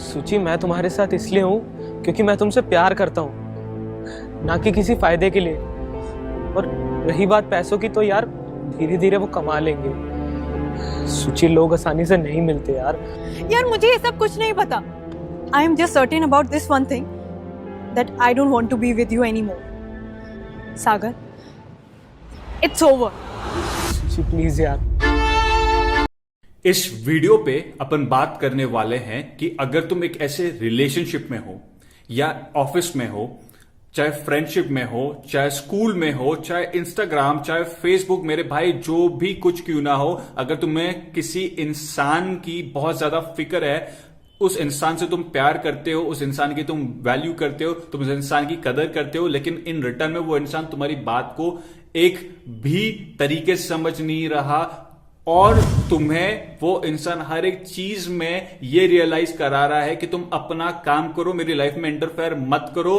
सुची, मैं तुम्हारे साथ इसलिए हूँ क्योंकि मैं तुमसे प्यार करता हूँ, ना कि किसी फायदे के लिए। और रही बात पैसों की, तो यार धीरे धीरे वो कमा लेंगे। सुची, लोग आसानी से नहीं मिलते यार। यार मुझे ये सब कुछ नहीं पता। I am just certain about this one thing, that I don't want to be with you any more. Sagar, it's over. Suchi please यार। इस वीडियो पे अपन बात करने वाले हैं कि अगर तुम एक ऐसे रिलेशनशिप में हो या ऑफिस में हो, चाहे फ्रेंडशिप में हो, चाहे स्कूल में हो, चाहे इंस्टाग्राम, चाहे फेसबुक, मेरे भाई जो भी कुछ क्यों ना हो, अगर तुम्हें किसी इंसान की बहुत ज्यादा फिक्र है, उस इंसान से तुम प्यार करते हो, उस इंसान की तुम वैल्यू करते हो, तुम उस इंसान की कदर करते हो, लेकिन इन रिटर्न में वो इंसान तुम्हारी बात को एक भी तरीके से समझ नहीं रहा और तुम्हें वो इंसान हर एक चीज में ये रियलाइज करा रहा है कि तुम अपना काम करो, मेरी लाइफ में इंटरफेयर मत करो।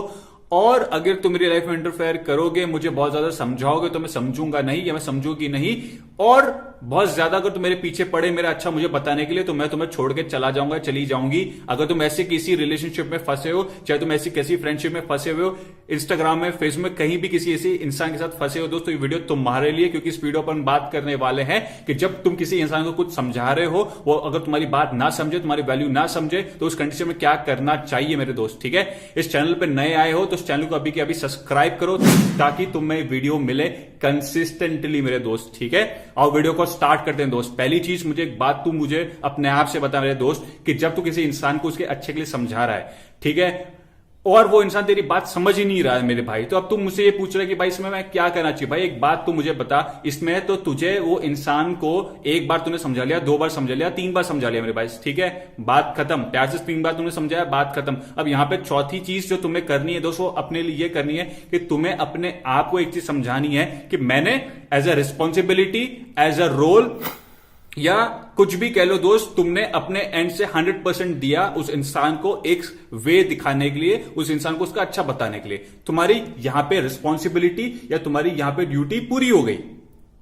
और अगर तुम मेरी लाइफ में इंटरफेयर करोगे, मुझे बहुत ज्यादा समझाओगे, तो मैं समझूंगा नहीं या मैं समझूंगी नहीं। और बहुत ज्यादा अगर तुम मेरे पीछे पड़े मेरा अच्छा मुझे बताने के लिए, तो मैं तुम्हें छोड़ के चला जाऊंगा, चली जाऊंगी। अगर तुम ऐसे किसी रिलेशनशिप में फंसे हो, चाहे तुम ऐसी किसी फ्रेंडशिप में फंसे हुए हो, इंस्टाग्राम में, फेसबुक में, कहीं भी किसी ऐसे इंसान के साथ फंसे हो दोस्तों, ये वीडियो तुम्हारे लिए। क्योंकि इस वीडियो पर हम बात करने वाले हैं कि जब तुम किसी इंसान को कुछ समझा रहे हो, वो अगर तुम्हारी बात ना समझे, तुम्हारी वैल्यू ना समझे, तो उस कंडीशन में क्या करना चाहिए मेरे दोस्त। ठीक है, इस चैनल पर नए आए हो तो इस चैनल को अभी के अभी सब्सक्राइब करो ताकि तुम्हें वीडियो मिले कंसिस्टेंटली मेरे दोस्त। ठीक है, और वीडियो को स्टार्ट करते हैं दोस्त। पहली चीज, मुझे एक बात तू मुझे अपने आप से बता मेरे दोस्त, कि जब तू किसी इंसान को उसके अच्छे के लिए समझा रहा है, ठीक है, और वो इंसान तेरी बात समझ ही नहीं रहा है मेरे भाई, तो अब तुम मुझसे ये पूछ रहे कि भाई इसमें मैं क्या करना चाहिए। भाई एक बात तू मुझे बता, इसमें तो तुझे वो इंसान को एक बार तूने समझा लिया, 2 बार समझा लिया, 3 बार समझा लिया मेरे भाई, ठीक है, बात खत्म। प्यार से 3 बार तुमने समझाया, बात खत्म। अब यहां पे चौथी चीज जो तुम्हें करनी है दोस्तों, अपने लिए ये करनी है कि तुम्हें अपने आप को एक चीज समझानी है कि मैंने as a responsibility, as a role, या कुछ भी कह लो दोस्त, तुमने अपने एंड से 100% दिया उस इंसान को एक वे दिखाने के लिए, उस इंसान को उसका अच्छा बताने के लिए। तुम्हारी यहां पे रिस्पॉन्सिबिलिटी या तुम्हारी यहां पे ड्यूटी पूरी हो गई।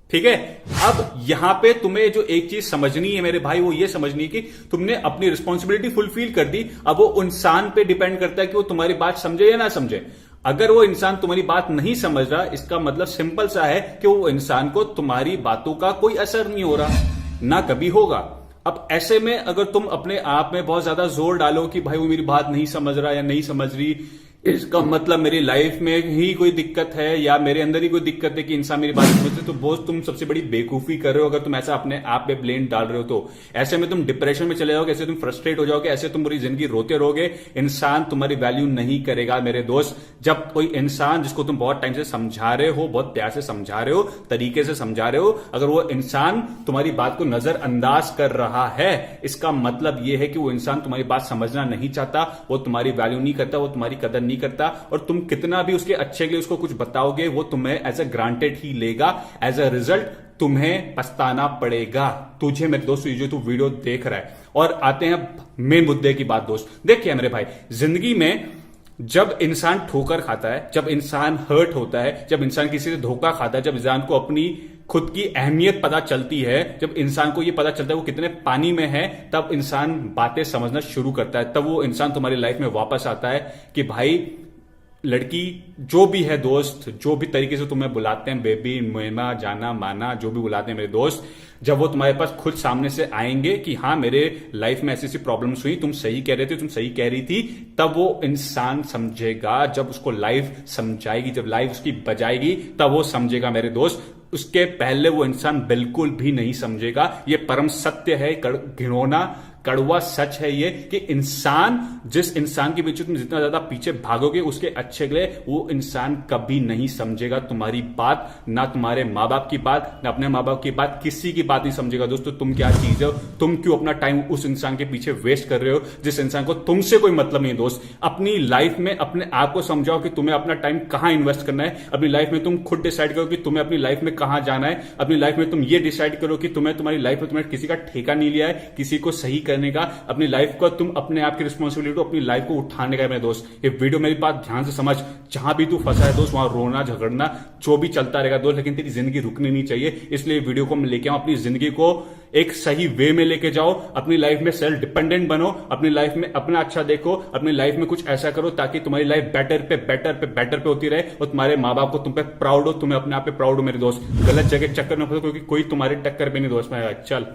ठीक है, अब यहां पे तुम्हें जो एक चीज समझनी है मेरे भाई, वो ये समझनी है कि तुमने अपनी रिस्पॉन्सिबिलिटी फुलफिल कर दी। अब वो इंसान पे डिपेंड करता है कि वो तुम्हारी बात समझे या ना समझे। अगर वो इंसान तुम्हारी बात नहीं समझ रहा, इसका मतलब सिंपल सा है कि वो इंसान को तुम्हारी बातों का कोई असर नहीं हो रहा, ना कभी होगा। अब ऐसे में अगर तुम अपने आप में बहुत ज्यादा जोर डालो कि भाई वो मेरी बात नहीं समझ रहा या नहीं समझ रही, इसका मतलब मेरी लाइफ में ही कोई दिक्कत है या मेरे अंदर ही कोई दिक्कत है कि इंसान मेरी बात समझते, तो बहुत तुम सबसे बड़ी बेवकूफी कर रहे हो अगर तुम ऐसा अपने आप पे ब्लेम डाल रहे हो। तो ऐसे में तुम डिप्रेशन में चले जाओगे, ऐसे तुम फ्रस्ट्रेट हो जाओगे, ऐसे तुम पूरी जिंदगी रोते रहोगे। इंसान तुम्हारी वैल्यू नहीं करेगा मेरे दोस्त। जब कोई इंसान जिसको तुम बहुत टाइम से समझा रहे हो, बहुत प्यार से समझा रहे हो, तरीके से समझा रहे हो, अगर वो इंसान तुम्हारी बात को नजरअंदाज कर रहा है, इसका मतलब यह है कि वो इंसान तुम्हारी बात समझना नहीं चाहता, वो तुम्हारी वैल्यू नहीं करता, वो तुम्हारी कदर नहीं करता। और तुम कितना भी उसके अच्छे के लिए उसको कुछ बताओगे, वो तुम्हें एज अ ग्रांटेड ही लेगा। एज अ रिजल्ट तुम्हें पछताना पड़ेगा। तुझे मेरे दोस्त, जो तू वीडियो देख रहा है, और आते हैं मेन मुद्दे की बात दोस्त। देखिए मेरे भाई, जिंदगी में जब इंसान ठोकर खाता है, जब इंसान हर्ट होता है, जब इंसान किसी से धोखा खाता है, जब इंसान को अपनी खुद की अहमियत पता चलती है, जब इंसान को यह पता चलता है वो कितने पानी में है, तब इंसान बातें समझना शुरू करता है। तब वो इंसान तुम्हारी लाइफ में वापस आता है कि भाई लड़की जो भी है दोस्त, जो भी तरीके से तुम्हें बुलाते हैं, बेबी, मेमा, जाना, माना, जो भी बुलाते हैं मेरे दोस्त, जब वो तुम्हारे पास खुद सामने से आएंगे कि हाँ मेरे लाइफ में ऐसी ऐसी प्रॉब्लम्स हुई, तुम सही कह रहे थे, तुम सही कह रही थी, तब वो इंसान समझेगा। जब उसको लाइफ समझाएगी, जब लाइफ उसकी बजाएगी, तब वो समझेगा मेरे दोस्त। उसके पहले वो इंसान बिल्कुल भी नहीं समझेगा। ये परम सत्य है, घिनौना कड़वा सच है ये, कि इंसान, जिस इंसान के पीछे तुम जितना ज्यादा पीछे भागोगे, उसके अच्छे के लिए वो इंसान कभी नहीं समझेगा तुम्हारी बात, ना तुम्हारे माँ बाप की बात, ना अपने माँ बाप की बात, किसी की बात नहीं समझेगा। दोस्तों तुम क्या चीज हो, तुम क्यों अपना टाइम उस इंसान के पीछे वेस्ट कर रहे हो जिस इंसान को तुमसे कोई मतलब नहीं। दोस्त अपनी लाइफ में अपने आप को समझाओ कि तुम्हें अपना टाइम कहां इन्वेस्ट करना है। अपनी लाइफ में तुम खुद डिसाइड करो कि तुम्हें अपनी लाइफ में कहां जाना है। अपनी लाइफ में तुम ये डिसाइड करो कि तुम्हें तुम्हारी लाइफ में तुम्हें किसी का ठेका नहीं लिया है, किसी को सही करने करने का, अपनी लाइफ को तुम अपने आप की रिस्पॉन्सिबिलिटी, अपनी लाइफ को उठाने का है मेरे दोस्त। ये वीडियो मेरी बात ध्यान से समझ, जहां भी तू फंसा है दोस्त, वहां रोना झगड़ना जो भी चलता रहेगा दोस्त, लेकिन तेरी जिंदगी रुकनी नहीं चाहिए। इसलिए वीडियो को मैं लेके आऊं, अपनी जिंदगी को एक सही वे में लेके जाओ, अपनी लाइफ में सेल्फ डिपेंडेंट बनो, अपनी लाइफ में अपना अच्छा देखो, अपनी लाइफ में कुछ ऐसा करो ताकि तुम्हारी लाइफ बेटर पे बेटर पे बेटर पे होती रहे और तुम्हारे माँ बाप को तुम पे प्राउड हो, तुम्हें अपने आप पे प्राउड हो मेरे दोस्त। गलत जगह चक्कर में फंसो, क्योंकि कोई तुम्हारे टक्कर पे नहीं दोस्त। मैं चल।